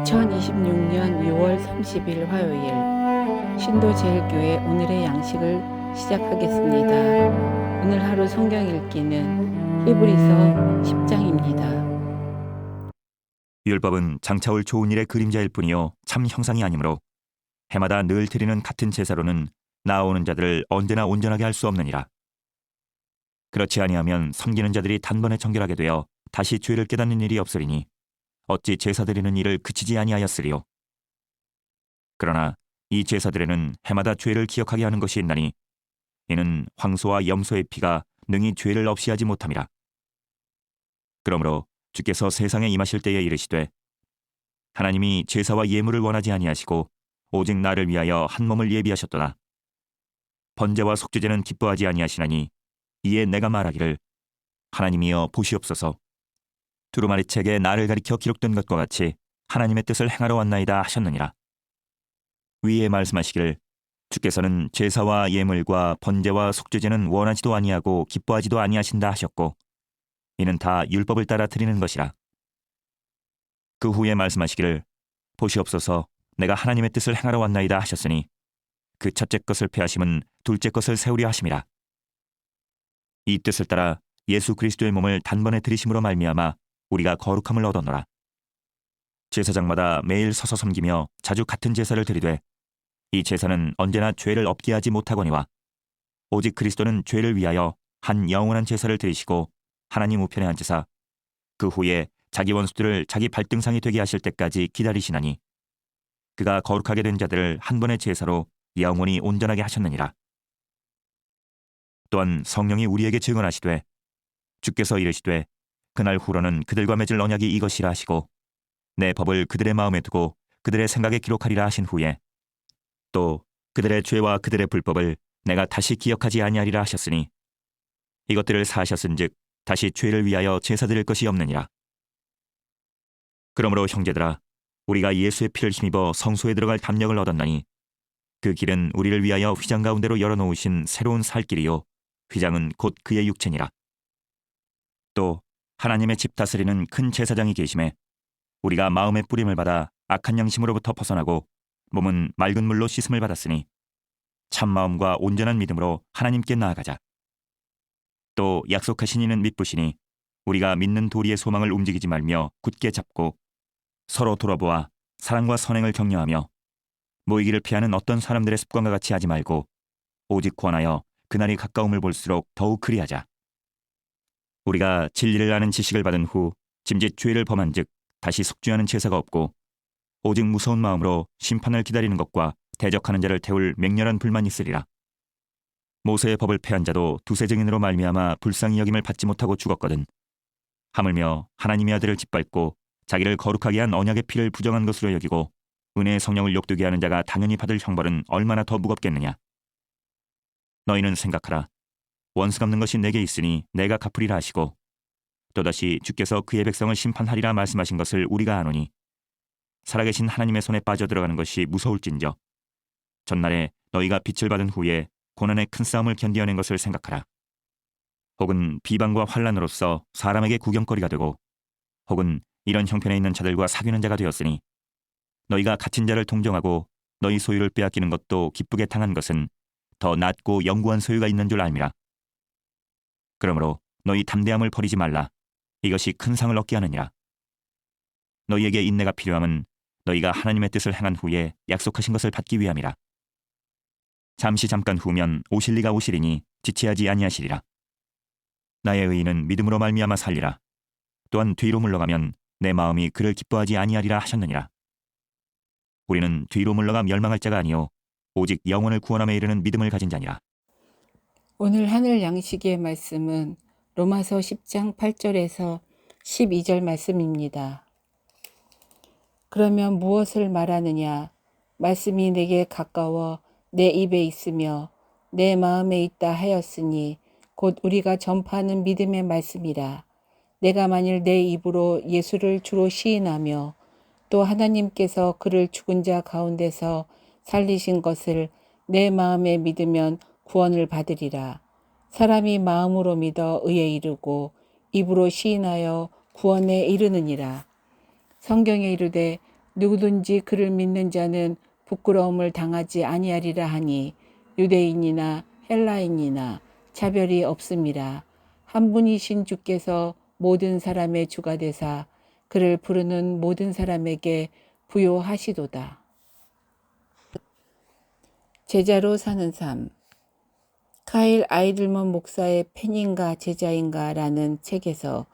2026년 6월 30일 화요일 신도제일교회 오늘의 양식을 시작하겠습니다. 오늘 하루 성경 읽기는 히브리서 10장입니다. 율법은 장차올 좋은 일의 그림자일 뿐이요 참 형상이 아니므로 해마다 늘 드리는 같은 제사로는 나아오는 자들을 언제나 온전하게 할 수 없느니라. 그렇지 아니하면 섬기는 자들이 단번에 정결하게 되어 다시 죄를 깨닫는 일이 없으리니 어찌 제사 드리는 일을 그치지 아니하였으리요. 그러나 이 제사들에는 해마다 죄를 기억하게 하는 것이 있나니 이는 황소와 염소의 피가 능히 죄를 없이 하지 못함이라. 그러므로 주께서 세상에 임하실 때에 이르시되 하나님이 제사와 예물을 원하지 아니하시고 오직 나를 위하여 한 몸을 예비하셨도다. 번제와 속죄제는 기뻐하지 아니하시나니 이에 내가 말하기를 하나님이여 보시옵소서. 두루마리 책에 나를 가리켜 기록된 것과 같이 하나님의 뜻을 행하러 왔나이다 하셨느니라. 위에 말씀하시기를 주께서는 제사와 예물과 번제와 속죄제는 원하지도 아니하고 기뻐하지도 아니하신다 하셨고 이는 다 율법을 따라 드리는 것이라. 그 후에 말씀하시기를 보시옵소서 내가 하나님의 뜻을 행하러 왔나이다 하셨으니 그 첫째 것을 폐하심은 둘째 것을 세우려 하심이라. 이 뜻을 따라 예수 그리스도의 몸을 단번에 들이심으로 말미암아 우리가 거룩함을 얻었노라. 제사장마다 매일 서서 섬기며 자주 같은 제사를 드리되 이 제사는 언제나 죄를 없게 하지 못하거니와 오직 그리스도는 죄를 위하여 한 영원한 제사를 드리시고 하나님 우편에 앉으사 그 후에 자기 원수들을 자기 발등상이 되게 하실 때까지 기다리시나니 그가 거룩하게 된 자들을 한 번의 제사로 영원히 온전하게 하셨느니라. 또한 성령이 우리에게 증언하시되 주께서 이르시되 그날 후로는 그들과 맺을 언약이 이것이라 하시고 내 법을 그들의 마음에 두고 그들의 생각에 기록하리라 하신 후에 또 그들의 죄와 그들의 불법을 내가 다시 기억하지 아니하리라 하셨으니 이것들을 사하셨은즉 다시 죄를 위하여 제사 드릴 것이 없느니라. 그러므로 형제들아 우리가 예수의 피를 힘입어 성소에 들어갈 담력을 얻었나니 그 길은 우리를 위하여 휘장 가운데로 열어놓으신 새로운 살 길이요 휘장은 곧 그의 육체니라. 또 하나님의 집 다스리는 큰 제사장이 계심에 우리가 마음의 뿌림을 받아 악한 양심으로부터 벗어나고 몸은 맑은 물로 씻음을 받았으니 참 마음과 온전한 믿음으로 하나님께 나아가자. 또 약속하신 이는 믿으시니 우리가 믿는 도리의 소망을 움직이지 말며 굳게 잡고 서로 돌아보아 사랑과 선행을 격려하며 모이기를 피하는 어떤 사람들의 습관과 같이 하지 말고 오직 권하여 그날이 가까움을 볼수록 더욱 그리하자. 우리가 진리를 아는 지식을 받은 후 짐짓 죄를 범한즉 다시 속죄하는 제사가 없고 오직 무서운 마음으로 심판을 기다리는 것과 대적하는 자를 태울 맹렬한 불만이 있으리라. 모세의 법을 폐한 자도 두세 증인으로 말미암아 불쌍히 여김을 받지 못하고 죽었거든. 하물며 하나님의 아들을 짓밟고 자기를 거룩하게 한 언약의 피를 부정한 것으로 여기고 은혜의 성령을 욕되게 하는 자가 당연히 받을 형벌은 얼마나 더 무겁겠느냐. 너희는 생각하라. 원수 갚는 것이 내게 있으니 내가 갚으리라 하시고 또다시 주께서 그의 백성을 심판하리라 말씀하신 것을 우리가 아노니 살아계신 하나님의 손에 빠져들어가는 것이 무서울진저 전날에 너희가 빛을 받은 후에 고난의 큰 싸움을 견디어낸 것을 생각하라. 혹은 비방과 환난으로서 사람에게 구경거리가 되고 혹은 이런 형편에 있는 자들과 사귀는 자가 되었으니 너희가 갇힌 자를 동정하고 너희 소유를 빼앗기는 것도 기쁘게 당한 것은 더 낮고 영구한 소유가 있는 줄 알미라. 그러므로 너희 담대함을 버리지 말라. 이것이 큰 상을 얻게 하느니라. 너희에게 인내가 필요함은 너희가 하나님의 뜻을 행한 후에 약속하신 것을 받기 위함이라. 잠깐 후면 오실 리가 오시리니 지체하지 아니하시리라. 나의 의인은 믿음으로 말미암아 살리라. 또한 뒤로 물러가면 내 마음이 그를 기뻐하지 아니하리라 하셨느니라. 우리는 뒤로 물러가 멸망할 자가 아니요 오직 영혼을 구원함에 이르는 믿음을 가진 자니라. 오늘 하늘 양식의 말씀은 로마서 10장 8절에서 12절 말씀입니다. 그러면 무엇을 말하느냐? 말씀이 내게 가까워 내 입에 있으며 내 마음에 있다 하였으니 곧 우리가 전파하는 믿음의 말씀이라. 내가 만일 내 입으로 예수를 주로 시인하며 또 하나님께서 그를 죽은 자 가운데서 살리신 것을 내 마음에 믿으면 구원을 받으리라. 사람이 마음으로 믿어 의에 이르고 입으로 시인하여 구원에 이르느니라. 성경에 이르되 누구든지 그를 믿는 자는 부끄러움을 당하지 아니하리라 하니 유대인이나 헬라인이나 차별이 없음이라. 한 분이신 주께서 모든 사람의 주가 되사 그를 부르는 모든 사람에게 부요하시도다. 제자로 사는 삶. 카일 아이들먼 목사의 팬인가 제자인가 라는 책에서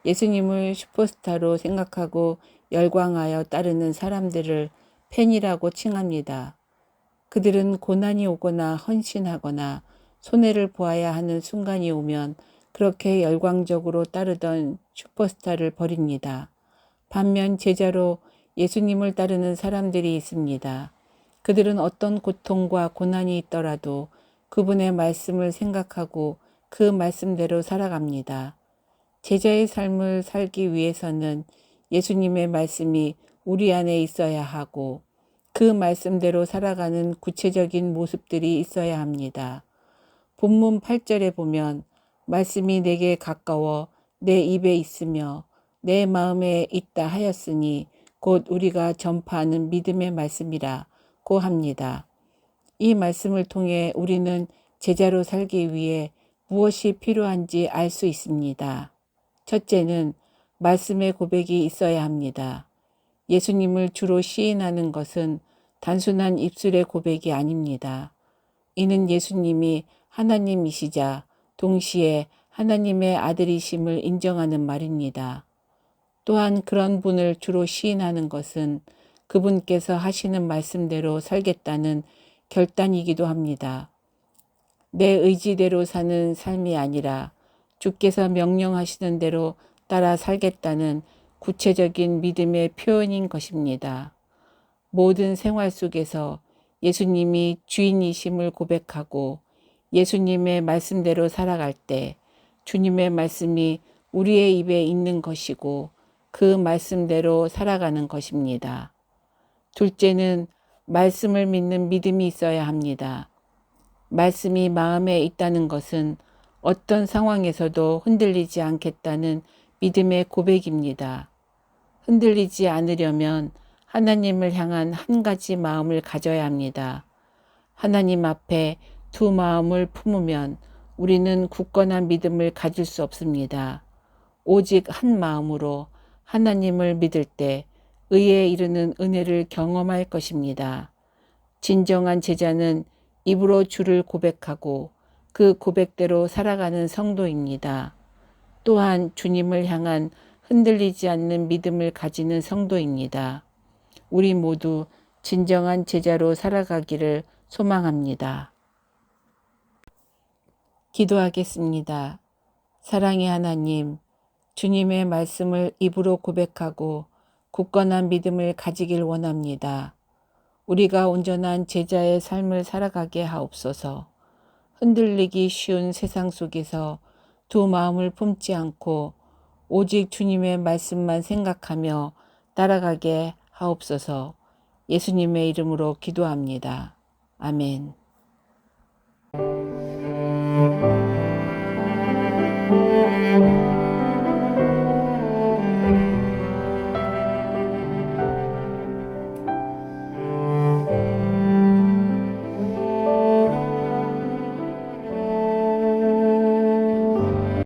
예수님을 슈퍼스타로 생각하고 열광하여 따르는 사람들을 팬이라고 칭합니다. 그들은 고난이 오거나 헌신하거나 손해를 보아야 하는 순간이 오면 그렇게 열광적으로 따르던 슈퍼스타를 버립니다. 반면 제자로 예수님을 따르는 사람들이 있습니다. 그들은 어떤 고통과 고난이 있더라도 그분의 말씀을 생각하고 그 말씀대로 살아갑니다. 제자의 삶을 살기 위해서는 예수님의 말씀이 우리 안에 있어야 하고 그 말씀대로 살아가는 구체적인 모습들이 있어야 합니다. 본문 8절에 보면 말씀이 내게 가까워 내 입에 있으며 내 마음에 있다 하였으니 곧 우리가 전파하는 믿음의 말씀이라고 합니다. 이 말씀을 통해 우리는 제자로 살기 위해 무엇이 필요한지 알 수 있습니다. 첫째는 말씀의 고백이 있어야 합니다. 예수님을 주로 시인하는 것은 단순한 입술의 고백이 아닙니다. 이는 예수님이 하나님이시자 동시에 하나님의 아들이심을 인정하는 말입니다. 또한 그런 분을 주로 시인하는 것은 그분께서 하시는 말씀대로 살겠다는 결단이기도 합니다. 내 의지대로 사는 삶이 아니라 주께서 명령하시는 대로 따라 살겠다는 구체적인 믿음의 표현인 것입니다. 모든 생활 속에서 예수님이 주인이심을 고백하고 예수님의 말씀대로 살아갈 때 주님의 말씀이 우리의 입에 있는 것이고 그 말씀대로 살아가는 것입니다. 둘째는 말씀을 믿는 믿음이 있어야 합니다. 말씀이 마음에 있다는 것은 어떤 상황에서도 흔들리지 않겠다는 믿음의 고백입니다. 흔들리지 않으려면 하나님을 향한 한 가지 마음을 가져야 합니다. 하나님 앞에 두 마음을 품으면 우리는 굳건한 믿음을 가질 수 없습니다. 오직 한 마음으로 하나님을 믿을 때 의에 이르는 은혜를 경험할 것입니다. 진정한 제자는 입으로 주를 고백하고 그 고백대로 살아가는 성도입니다. 또한 주님을 향한 흔들리지 않는 믿음을 가지는 성도입니다. 우리 모두 진정한 제자로 살아가기를 소망합니다. 기도하겠습니다. 사랑의 하나님, 주님의 말씀을 입으로 고백하고 굳건한 믿음을 가지길 원합니다. 우리가 온전한 제자의 삶을 살아가게 하옵소서. 흔들리기 쉬운 세상 속에서 두 마음을 품지 않고 오직 주님의 말씀만 생각하며 따라가게 하옵소서. 예수님의 이름으로 기도합니다. 아멘.